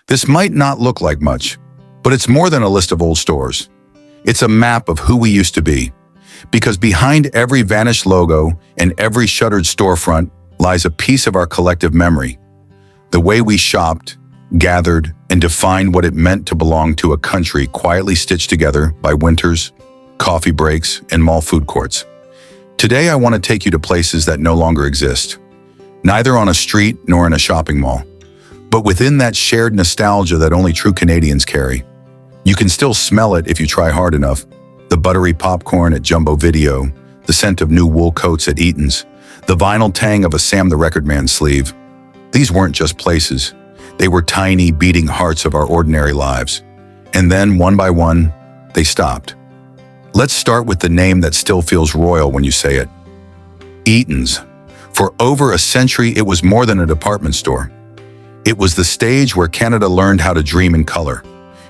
This might not look like much, but it's more than a list of old stores. It's a map of who we used to be. Because behind every vanished logo and every shuttered storefront lies a piece of our collective memory. The way we shopped, gathered, and defined what it meant to belong to a country quietly stitched together by winters, coffee breaks, and mall food courts. Today, I want to take you to places that no longer exist, neither on a street nor in a shopping mall, but within that shared nostalgia that only true Canadians carry. You can still smell it if you try hard enough. The buttery popcorn at Jumbo Video, the scent of new wool coats at Eaton's, the vinyl tang of a Sam the Record Man sleeve. These weren't just places. They were tiny, beating hearts of our ordinary lives. And then, one by one, they stopped. Let's start with the name that still feels royal when you say it. Eaton's. For over a century, it was more than a department store. It was the stage where Canada learned how to dream in color.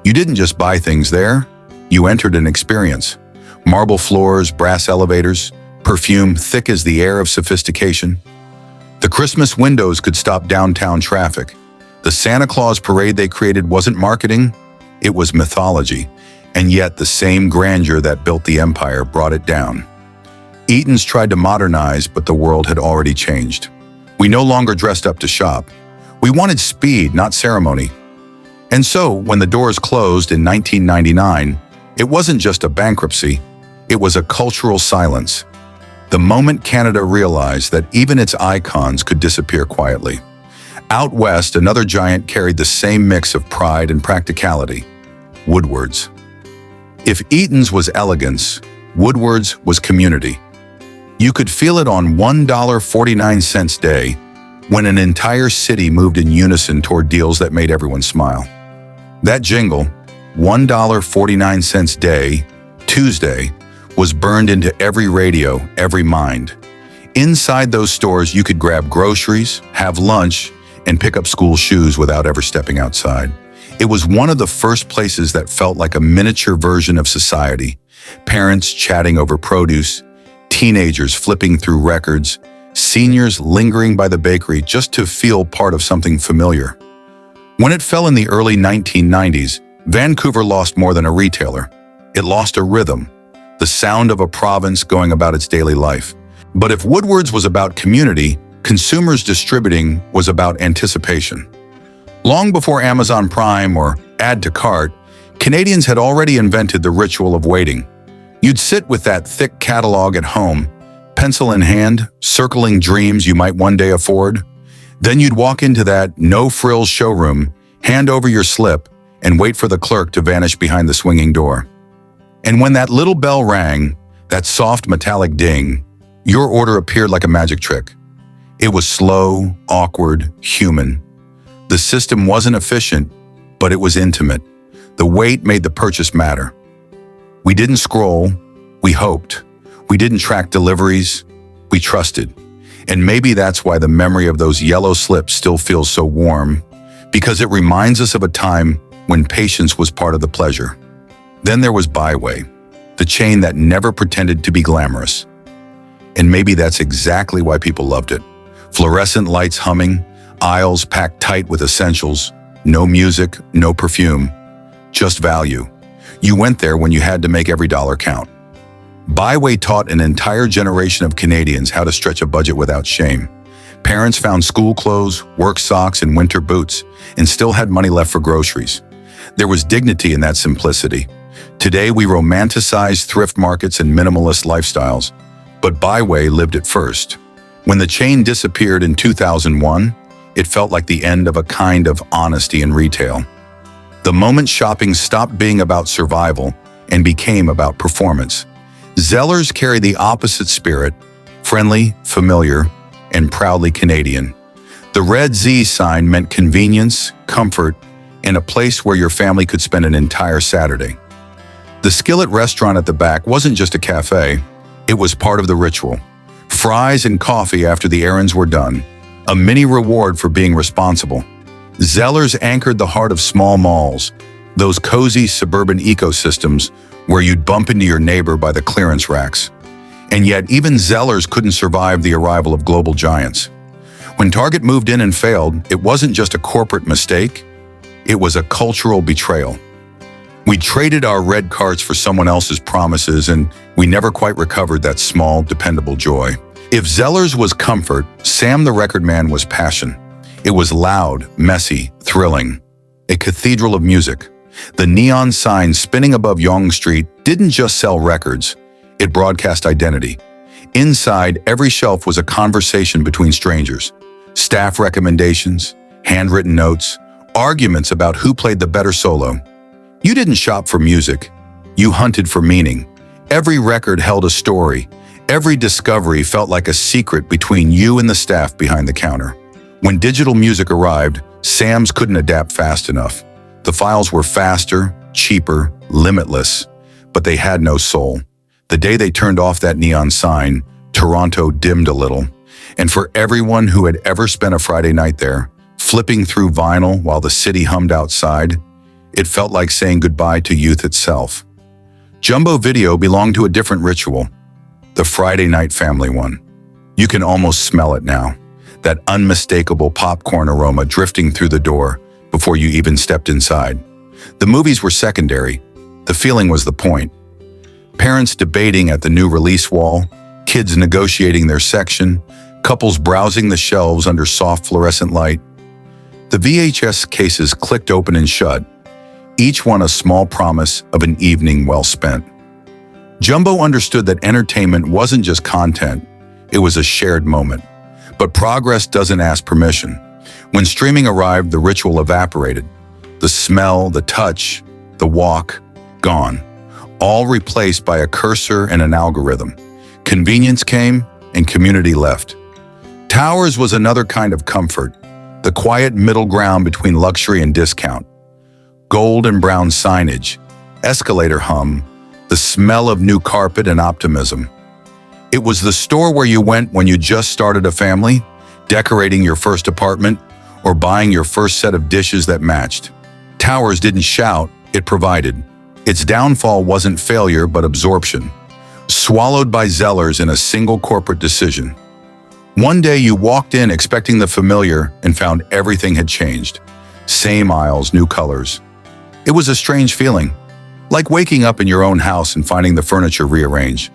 You didn't just buy things there, you entered an experience. Marble floors, brass elevators, perfume thick as the air of sophistication. The Christmas windows could stop downtown traffic. The Santa Claus parade they created wasn't marketing, it was mythology. And yet the same grandeur that built the empire brought it down. Eaton's tried to modernize, but the world had already changed. We no longer dressed up to shop. We wanted speed, not ceremony. And so, when the doors closed in 1999, it wasn't just a bankruptcy, it was a cultural silence. The moment Canada realized that even its icons could disappear quietly. Out west, another giant carried the same mix of pride and practicality. Woodward's. If Eaton's was elegance, Woodward's was community. You could feel it on $1.49 day when an entire city moved in unison toward deals that made everyone smile. That jingle, $1.49 day, Tuesday, was burned into every radio, every mind. Inside those stores, you could grab groceries, have lunch, and pick up school shoes without ever stepping outside. It was one of the first places that felt like a miniature version of society. Parents chatting over produce, teenagers flipping through records, seniors lingering by the bakery just to feel part of something familiar. When it fell in the early 1990s, Vancouver lost more than a retailer. It lost a rhythm, the sound of a province going about its daily life. But if Woodward's was about community, consumers distributing was about anticipation. Long before Amazon Prime or Add to Cart, Canadians had already invented the ritual of waiting. You'd sit with that thick catalog at home, pencil in hand, circling dreams you might one day afford. Then you'd walk into that no-frills showroom, hand over your slip, and wait for the clerk to vanish behind the swinging door. And when that little bell rang, that soft metallic ding, your order appeared like a magic trick. It was slow, awkward, human. The system wasn't efficient, but it was intimate. The wait made the purchase matter. We didn't scroll, we hoped. We didn't track deliveries, we trusted. And maybe that's why the memory of those yellow slips still feels so warm, because it reminds us of a time when patience was part of the pleasure. Then there was ByWay, the chain that never pretended to be glamorous. And maybe that's exactly why people loved it. Fluorescent lights humming, aisles packed tight with essentials, no music, no perfume, just value. You went there when you had to make every dollar count. ByWay taught an entire generation of Canadians how to stretch a budget without shame. Parents found school clothes, work socks, and winter boots, and still had money left for groceries. There was dignity in that simplicity. Today, we romanticize thrift markets and minimalist lifestyles, but ByWay lived it first. When the chain disappeared in 2001, it felt like the end of a kind of honesty in retail. The moment shopping stopped being about survival and became about performance. Zellers carry the opposite spirit, friendly, familiar, and proudly Canadian. The red Z sign meant convenience, comfort, and a place where your family could spend an entire Saturday. The Skillet restaurant at the back wasn't just a cafe, it was part of the ritual. Fries and coffee after the errands were done, a mini reward for being responsible. Zellers anchored the heart of small malls, those cozy suburban ecosystems where you'd bump into your neighbor by the clearance racks. And yet even Zellers couldn't survive the arrival of global giants. When Target moved in and failed, it wasn't just a corporate mistake, It was a cultural betrayal. We traded our red carts for someone else's promises, and we never quite recovered that small, dependable joy. If Zellers was comfort, Sam the Record Man was passion. It was loud, messy, thrilling. A cathedral of music. The neon sign spinning above Yonge Street didn't just sell records, it broadcast identity. Inside, every shelf was a conversation between strangers. Staff recommendations, handwritten notes, arguments about who played the better solo. You didn't shop for music, you hunted for meaning. Every record held a story. Every discovery felt like a secret between you and the staff behind the counter. When digital music arrived, Sam's couldn't adapt fast enough. The files were faster, cheaper, limitless, but they had no soul. The day they turned off that neon sign, Toronto dimmed a little. And for everyone who had ever spent a Friday night there, flipping through vinyl while the city hummed outside, it felt like saying goodbye to youth itself. Jumbo Video belonged to a different ritual, the Friday night family one. You can almost smell it now, that unmistakable popcorn aroma drifting through the door before you even stepped inside. The movies were secondary, the feeling was the point. Parents debating at the new release wall, kids negotiating their section, couples browsing the shelves under soft fluorescent light. The VHS cases clicked open and shut, each one a small promise of an evening well spent. Jumbo understood that entertainment wasn't just content, it was a shared moment. But progress doesn't ask permission. When streaming arrived, the ritual evaporated. The smell, the touch, the walk, gone. All replaced by a cursor and an algorithm. Convenience came and community left. Towers was another kind of comfort, the quiet middle ground between luxury and discount. Gold and brown signage, escalator hum, the smell of new carpet and optimism. It was the store where you went when you just started a family, decorating your first apartment, or buying your first set of dishes that matched. Towers didn't shout, it provided. Its downfall wasn't failure but absorption, swallowed by Zellers in a single corporate decision. One day you walked in expecting the familiar and found everything had changed. Same aisles, new colors. It was a strange feeling, like waking up in your own house and finding the furniture rearranged.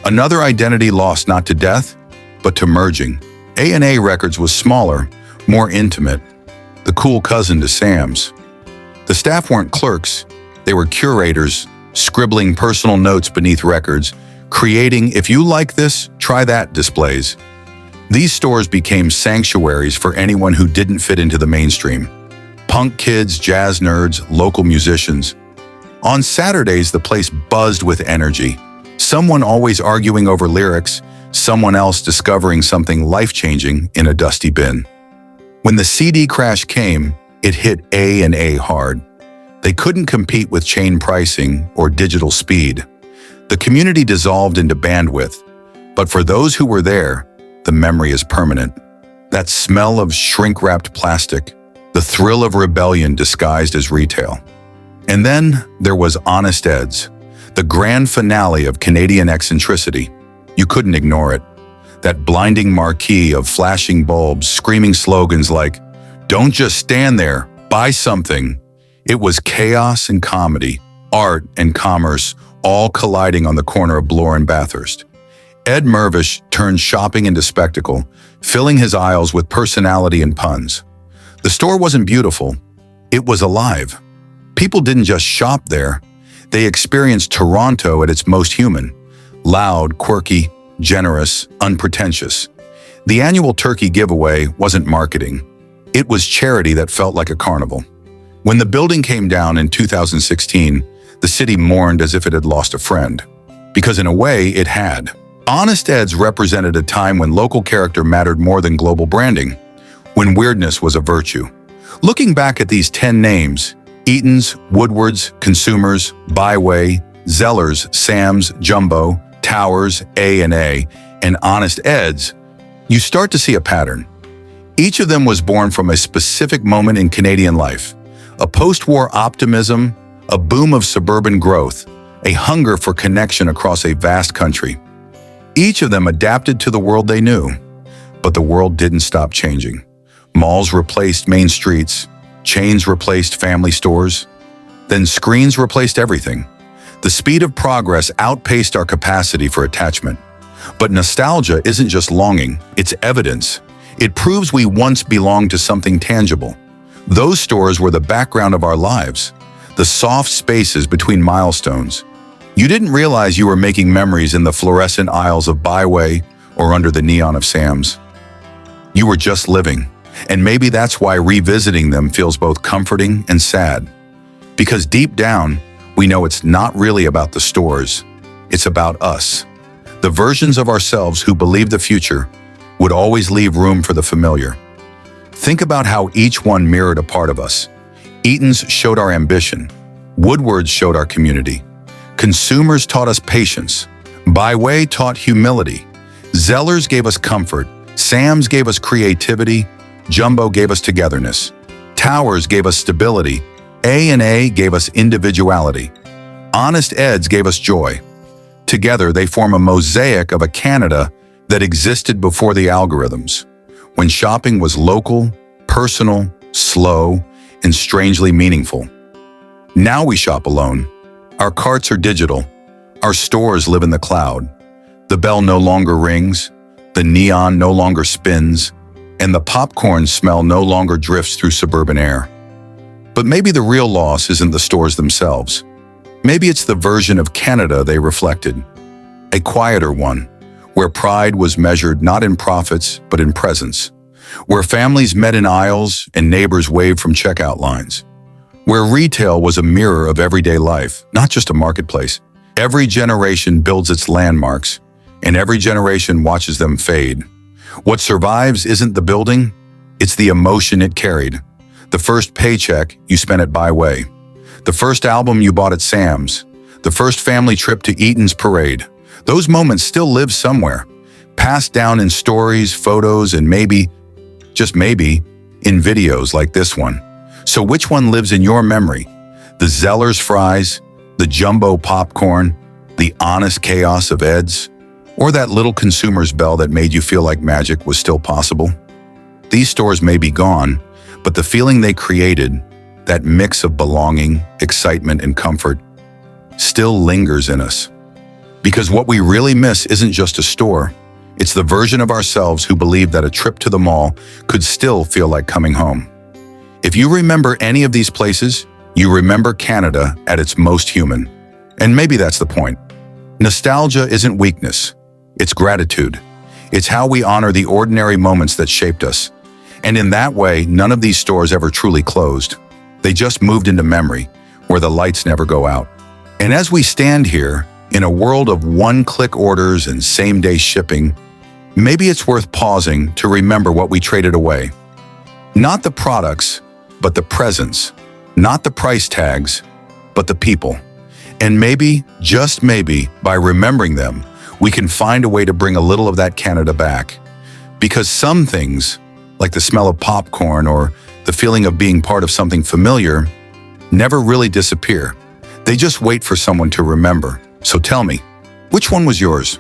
Another identity lost not to death, but to merging. A&A Records was smaller, more intimate, the cool cousin to Sam's. The staff weren't clerks, they were curators, scribbling personal notes beneath records, creating "if you like this, try that" displays. These stores became sanctuaries for anyone who didn't fit into the mainstream. Punk kids, jazz nerds, local musicians. On Saturdays, the place buzzed with energy. Someone always arguing over lyrics, someone else discovering something life-changing in a dusty bin. When the CD crash came, it hit A&A hard. They couldn't compete with chain pricing or digital speed. The community dissolved into bandwidth, but for those who were there, the memory is permanent. That smell of shrink-wrapped plastic, the thrill of rebellion disguised as retail. And then there was Honest Ed's, the grand finale of Canadian eccentricity. You couldn't ignore it. That blinding marquee of flashing bulbs, screaming slogans like, "Don't just stand there, buy something." It was chaos and comedy, art and commerce, all colliding on the corner of Bloor and Bathurst. Ed Mervish turned shopping into spectacle, filling his aisles with personality and puns. The store wasn't beautiful, it was alive. People didn't just shop there, they experienced Toronto at its most human. Loud, quirky, generous, unpretentious. The annual turkey giveaway wasn't marketing. It was charity that felt like a carnival. When the building came down in 2016, the city mourned as if it had lost a friend. Because in a way, it had. Honest Ed's represented a time when local character mattered more than global branding, when weirdness was a virtue. Looking back at these 10 names, Eaton's, Woodward's, Consumers, ByWay, Zellers, Sam's, Jumbo, Towers, A&A, and Honest Ed's, you start to see a pattern. Each of them was born from a specific moment in Canadian life, a post-war optimism, a boom of suburban growth, a hunger for connection across a vast country. Each of them adapted to the world they knew, but the world didn't stop changing. Malls replaced main streets, Chains replaced family stores. Then screens replaced everything. The speed of progress outpaced our capacity for attachment. But nostalgia isn't just longing, it's evidence. It proves we once belonged to something tangible. Those stores were the background of our lives, the soft spaces between milestones. You didn't realize you were making memories in the fluorescent aisles of ByWay or under the neon of Sam's. You were just living, and maybe that's why revisiting them feels both comforting and sad. Because deep down, we know it's not really about the stores, it's about us. The versions of ourselves who believed the future would always leave room for the familiar. Think about how each one mirrored a part of us. Eaton's showed our ambition. Woodward showed our community. Consumers taught us patience. ByWay taught humility. Zellers gave us comfort. Sam's gave us creativity. Jumbo gave us togetherness. Towers gave us stability. A&A gave us individuality. Honest Eds gave us joy. Together, they form a mosaic of a Canada that existed before the algorithms, when shopping was local, personal, slow, and strangely meaningful. Now we shop alone. Our carts are digital. Our stores live in the cloud. The bell no longer rings, the neon no longer spins, and the popcorn smell no longer drifts through suburban air. But maybe the real loss isn't the stores themselves. Maybe it's the version of Canada they reflected. A quieter one, where pride was measured not in profits, but in presence. Where families met in aisles and neighbors waved from checkout lines. Where retail was a mirror of everyday life, not just a marketplace. Every generation builds its landmarks, and every generation watches them fade. What survives isn't the building, it's the emotion it carried. The first paycheck you spent at ByWay. The first album you bought at Sam's. The first family trip to Eaton's parade. Those moments still live somewhere, passed down in stories, photos, and maybe, just maybe, in videos like this one. So which one lives in your memory? The Zellers fries, the jumbo popcorn, the honest chaos of Ed's, or that little consumer's bell that made you feel like magic was still possible? These stores may be gone, but the feeling they created, that mix of belonging, excitement, and comfort, still lingers in us. Because what we really miss isn't just a store, it's the version of ourselves who believed that a trip to the mall could still feel like coming home. If you remember any of these places, you remember Canada at its most human. And maybe that's the point. Nostalgia isn't weakness, it's gratitude. It's how we honor the ordinary moments that shaped us. And in that way, none of these stores ever truly closed. They just moved into memory, where the lights never go out. And as we stand here, in a world of one-click orders and same-day shipping, maybe it's worth pausing to remember what we traded away. Not the products, but the presence. Not the price tags, but the people. And maybe, just maybe, by remembering them, we can find a way to bring a little of that Canada back. Because some things, like the smell of popcorn or the feeling of being part of something familiar, never really disappear. They just wait for someone to remember. So tell me, which one was yours?